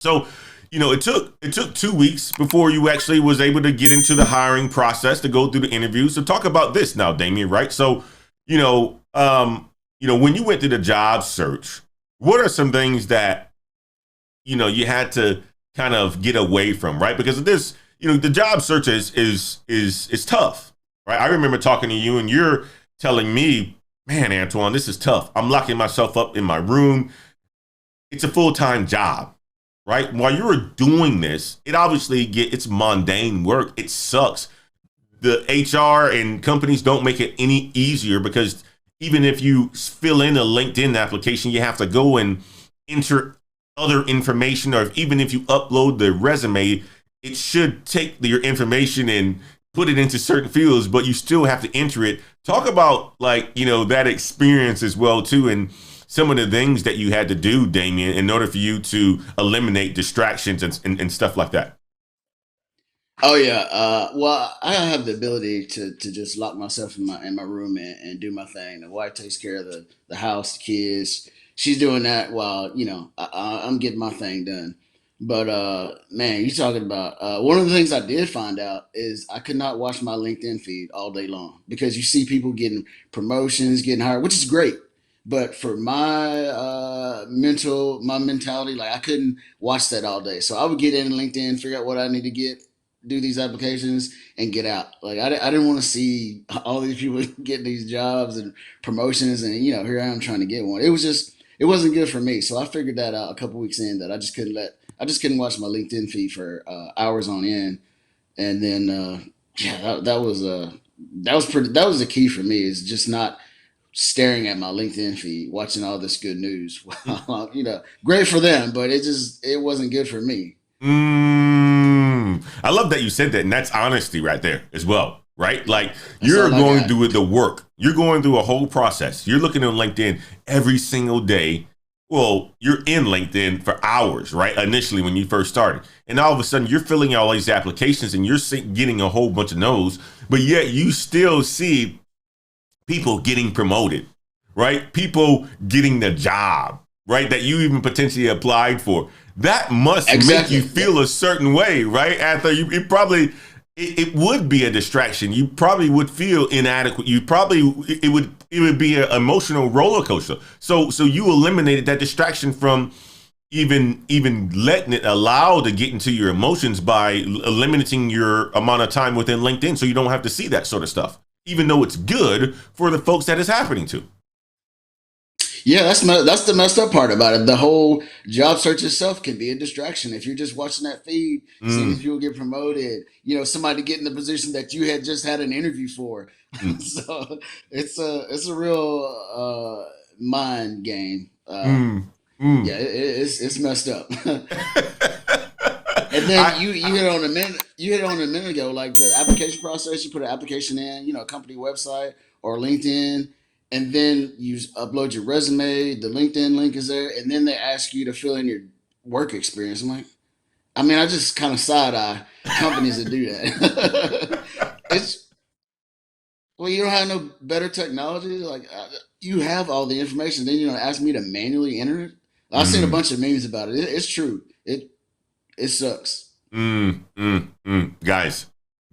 So, it took 2 weeks before you actually was able to get into the hiring process to go through the interviews. So talk about this now, Damien, right? So, when you went through the job search, what are some things that, you had to kind of get away from, right? Because of this, the job search is tough, right? I remember talking to you and you're telling me, man, Antoine, this is tough. I'm locking myself up in my room. It's a full-time job, right? While you're doing this, it's mundane work. It sucks. The HR and companies don't make it any easier because even if you fill in a LinkedIn application, you have to go and enter other information, or even if you upload the resume, it should take your information and put it into certain fields, but you still have to enter it. Talk about that experience as well too, and some of the things that you had to do, Damien, in order for you to eliminate distractions and stuff like that. Oh yeah. Well, I have the ability to just lock myself in my room and do my thing. The wife takes care of the house, the kids. She's doing that while I'm getting my thing done. But man, you talking about one of the things I did find out is I could not watch my LinkedIn feed all day long because you see people getting promotions, getting hired, which is great. But for my mentality, like I couldn't watch that all day. So I would get in LinkedIn, figure out what I need to get, do these applications and get out. Like I didn't want to see all these people get these jobs and promotions, and here I am trying to get one. It wasn't good for me. So I figured that out a couple weeks in that I just couldn't watch my LinkedIn feed for hours on end. And then yeah, that was the key for me is just not staring at my LinkedIn feed, watching all this good news. Well, great for them, but it wasn't good for me. I love that you said that, and that's honesty right there as well, right? Like That's you're all I going got. through the work, you're going through a whole process. You're looking on LinkedIn every single day. Well, you're in LinkedIn for hours, right? Initially, when you first started, and all of a sudden, you're filling out all these applications, and you're getting a whole bunch of no's, but yet you still see people getting promoted, right? People getting the job, right? That you even potentially applied for. That must make you Exactly. Yep. feel a certain way, right? After it would be a distraction. You probably would feel inadequate. It would be an emotional roller coaster. So you eliminated that distraction from even letting it allow to get into your emotions by limiting your amount of time within LinkedIn, so you don't have to see that sort of stuff, even though it's good for the folks that it's happening to. Yeah, that's the messed up part about it. The whole job search itself can be a distraction if you're just watching that feed, seeing these Mm, people get promoted. Somebody get in the position that you had just had an interview for. mm, So it's a real mind game. mm, mm. Yeah, it's messed up. And then I you hit on a minute ago, like the application process. You put an application in, company website or LinkedIn, and then you upload your resume. The LinkedIn link is there, and then they ask you to fill in your work experience. I'm like, I mean, I just kind of side eye companies that do that. It's well, you don't have no better technology. Like you have all the information, then ask me to manually enter it. I've seen a mm, bunch of memes about it. It's true. It sucks. Guys,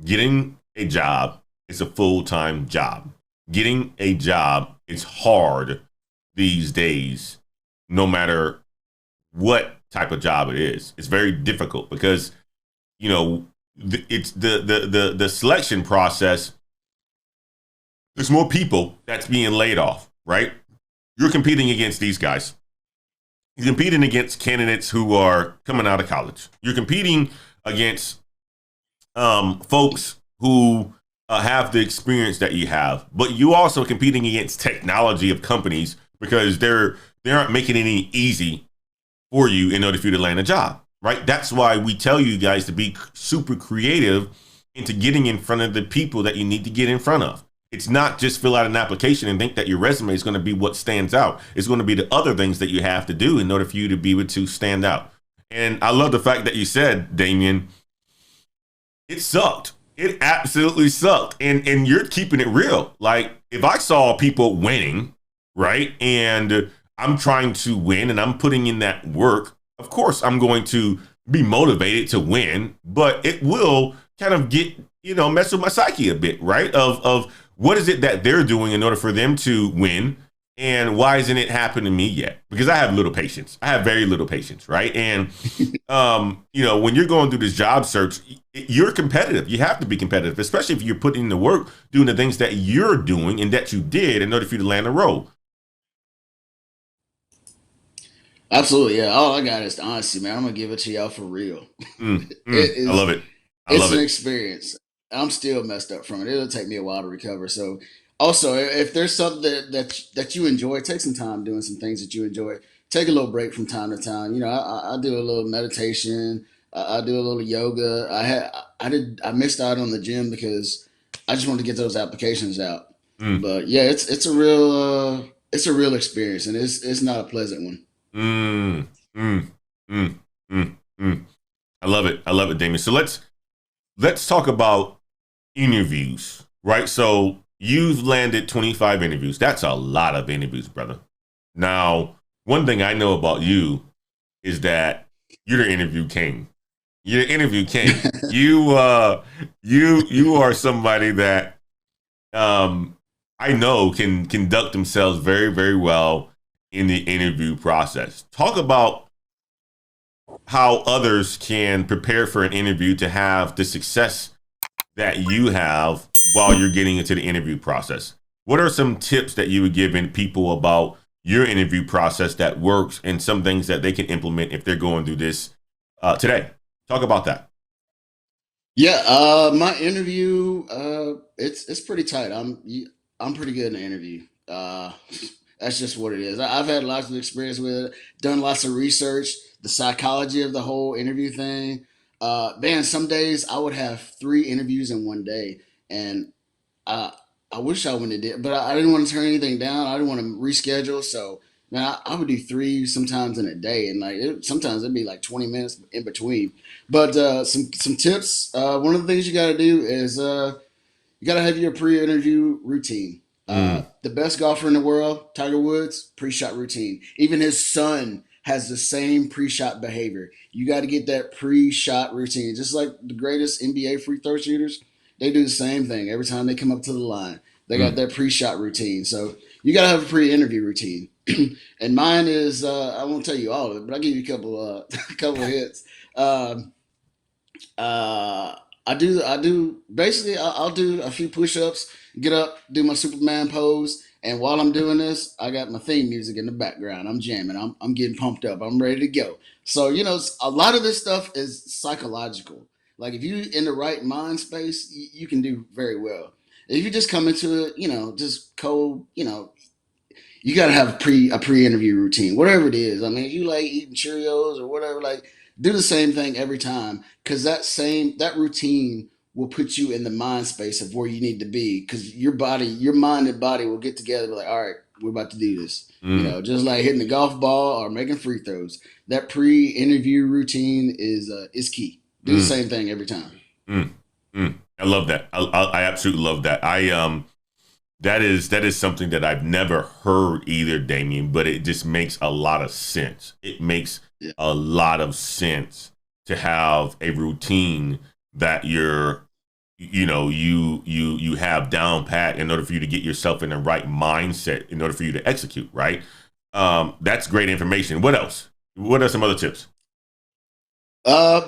getting a job is a full-time job. Getting a job is hard these days, no matter what type of job it is. It's very difficult because, it's the selection process. There's more people that's being laid off, right? You're competing against these guys. You're competing against candidates who are coming out of college. You're competing against folks who have the experience that you have, but you also competing against technology of companies because they aren't making it any easy for you in order for you to land a job, right? That's why we tell you guys to be super creative into getting in front of the people that you need to get in front of. It's not just fill out an application and think that your resume is going to be what stands out. It's going to be the other things that you have to do in order for you to be able to stand out. And I love the fact that you said, Damien, it sucked. It absolutely sucked. And you're keeping it real. Like if I saw people winning, right? And I'm trying to win and I'm putting in that work. of course, I'm going to be motivated to win, but it will kind of get, mess with my psyche a bit, right? Of what is it that they're doing in order for them to win, and why isn't it happening to me yet? Because I have little patience. I have very little patience, right? And when you're going through this job search, you're competitive. You have to be competitive, especially if you're putting in the work, doing the things that you're doing and that you did in order for you to land a role. Absolutely, yeah. All I got is the honesty, man. I'm gonna give it to y'all for real. It I love is it. I it's love an it. experience. I'm still messed up from it. It'll take me a while to recover. So, also, if there's something that you enjoy, take some time doing some things that you enjoy. Take a little break from time to time. I do a little meditation. I do a little yoga. I missed out on the gym because I just wanted to get those applications out. Mm, But yeah, it's a real experience, and it's not a pleasant one. mm, mm, mm, mm, mm. I love it. I love it, Damien. So let's talk about interviews, right? So you've landed 25 interviews. That's a lot of interviews, brother. Now, one thing I know about you is that you're the interview king. You're the interview king. You are somebody that um I know can conduct themselves very, very well in the interview process. Talk about how others can prepare for an interview to have the success that you have while you're getting into the interview process. What are some tips that you would give in people about your interview process that works and some things that they can implement if they're going through this today? Talk about that. Yeah, my interview, it's pretty tight. I'm pretty good in the interview. That's just what it is. I've had lots of experience with it, done lots of research, the psychology of the whole interview thing. Man, some days I would have three interviews in one day, and I I wish I wouldn't have did, but I didn't want to turn anything down. I didn't want to reschedule, so man, I would do three sometimes in a day, and sometimes it'd be like 20 minutes in between. But some tips. One of the things you got to do is you got to have your pre-interview routine. Mm, The best golfer in the world, Tiger Woods, pre-shot routine. Even his son has the same pre-shot behavior. You got to get that pre-shot routine, just like the greatest NBA free throw shooters. They do the same thing every time they come up to the line. They got mm, their pre-shot routine. So you got to have a pre-interview routine. And mine is I won't tell you all of it, but I'll give you a couple a couple of hits. Um, uh, I do basically I'll do a few push-ups, get up, do my Superman pose, and while I'm doing this, I got my theme music in the background. I'm jamming. I'm getting pumped up. I'm ready to go. So a lot of this stuff is psychological. Like if you in the right mind space, you can do very well. If you just come into it, just cold, you got to have a pre-interview routine, whatever it is. I mean, if you like eating Cheerios or whatever, like do the same thing every time because that routine will put you in the mind space of where you need to be because your mind and body will get together and be like, all right, we're about to do this. mm, Just like hitting the golf ball or making free throws. That pre-interview routine is key. Do the mm, same thing every time. mm, mm. I love that. I absolutely love that. That is something that I've never heard either, Damien, but it just makes a lot of sense. It makes Yeah. a lot of sense to have a routine that you have down pat in order for you to get yourself in the right mindset in order for you to execute, right? That's great information. What else? What are some other tips?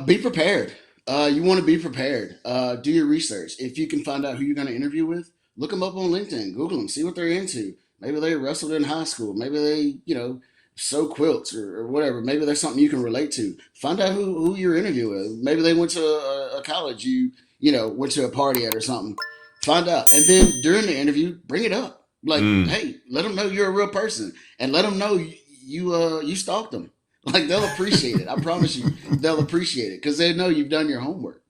Be prepared. You want to be prepared. Do your research. If you can find out who you're going to interview with, look them up on LinkedIn. Google them. See what they're into. Maybe they wrestled in high school. Maybe they, sew quilts or whatever. Maybe there's something you can relate to. Find out who you're interviewing with. Maybe they went to a college went to a party at or something. Find out. And then during the interview, bring it up. Like, Mm, hey, let them know you're a real person and let them know you stalked them. Like they'll appreciate it. I promise you, they'll appreciate it because they know you've done your homework.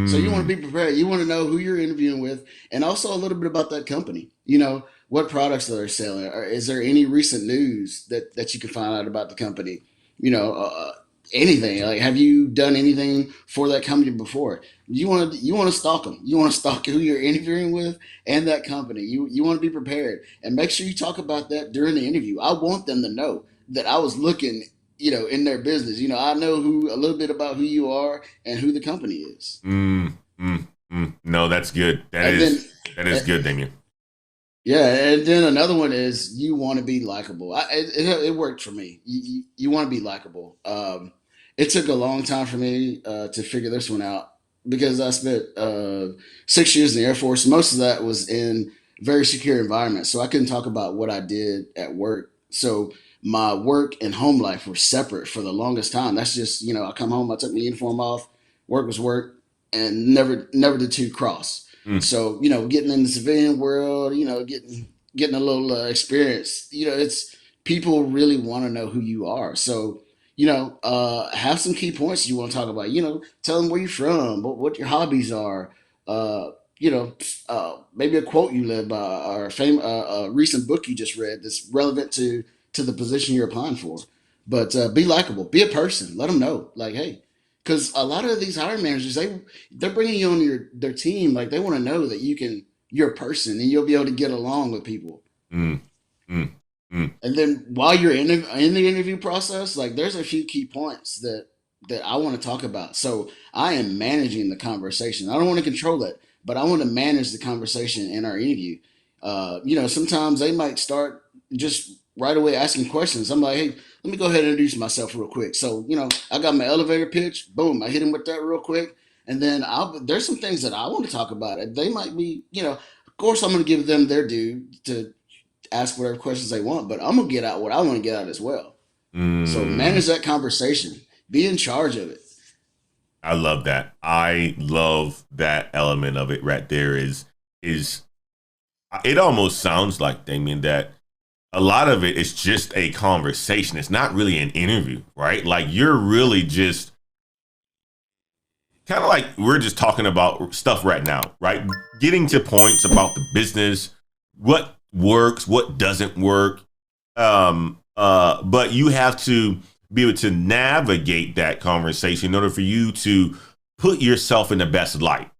So you want to mm, be prepared. You want to know who you're interviewing with, and also a little bit about that company. What products they're selling. Or is there any recent news that you can find out about the company? You know, anything. Like, have you done anything for that company before? You want to stalk them. You want to stalk who you're interviewing with and that company. You want to be prepared and make sure you talk about that during the interview. I want them to know that I was looking in their business. I know who a little bit about who you are and who the company is. Mm, no, that's good. And then, That is uh, good, Damien. yeah, and then another one is you want to be likable. It worked for me. You want to be likable. It took a long time for me to figure this one out because I spent 6 years in the Air Force. Most of that was in very secure environments, so I couldn't talk about what I did at work. So my work and home life were separate for the longest time. That's just I come home, I took my uniform off, work was work, and never the two cross. Mm, So getting in the civilian world, getting a little experience. It's people really want to know who you are. So have some key points you want to talk about. Tell them where you're from, what your hobbies are. Uh, maybe a quote you live by, or a recent book you just read that's relevant to the position you're applying for. But be likable, be a person. Let them know, like, hey, because a lot of these hiring managers, they're bringing you on their team. Like they want to know that you're a person and you'll be able to get along with people. mm, mm, mm, And then while you're in the interview process, like there's a few key points that I want to talk about. So I am managing the conversation. I don't want to control it, but I want to manage the conversation in our interview. Sometimes they might start just right away asking questions. I'm like, hey, let me go ahead and introduce myself real quick. So I got my elevator pitch. Boom, I hit him with that real quick, and then there's some things that I want to talk about. They might be, of course, I'm going to give them their due to ask whatever questions they want, but I'm gonna get out what I want to get out as well. So mm. manage that conversation. Be in charge of it. I love that. I love that element of it right there. Is it almost sounds like, Damien, that a lot of it is just a conversation. It's not really an interview, right? Like you're really just kind of like we're just talking about stuff right now, right? Getting to points about the business, what works, what doesn't work. But you have to be able to navigate that conversation in order for you to put yourself in the best light.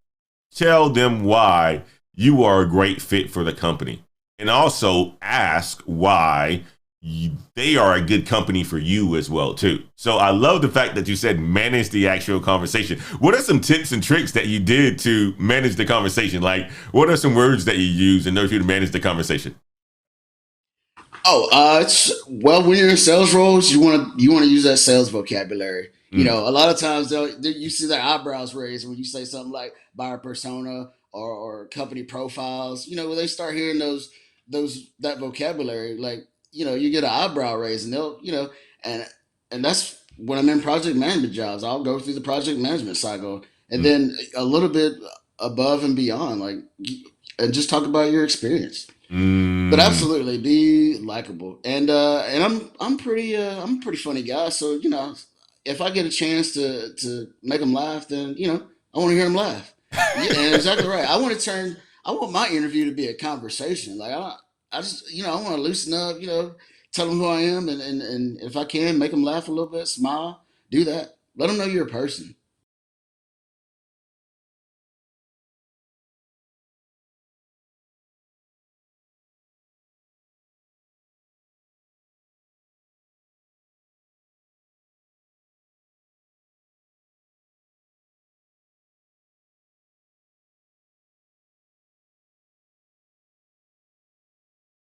Tell them why you are a great fit for the company, and also ask why they are a good company for you as well too. So I love the fact that you said manage the actual conversation. What are some tips and tricks that you did to manage the conversation? Like, what are some words that you use in order for you to manage the conversation? Oh, it's well when you're in sales roles, you want to use that sales vocabulary. Mm, A lot of times you see their eyebrows raised when you say something like buyer persona or company profiles. When they start hearing those that vocabulary, like you get an eyebrow raised, and they'll and and that's when I'm in project management jobs. I'll go through the project management cycle, and mm, then a little bit above and beyond, like and just talk about your experience. But mm, absolutely be likable, and I'm a pretty funny guy. So if I get a chance to make them laugh, then I want to hear them laugh. Yeah, and exactly right. I want my interview to be a conversation. Like I just I want to loosen up. Tell them who I am, and if I can make them laugh a little bit, smile, do that. Let them know you're a person.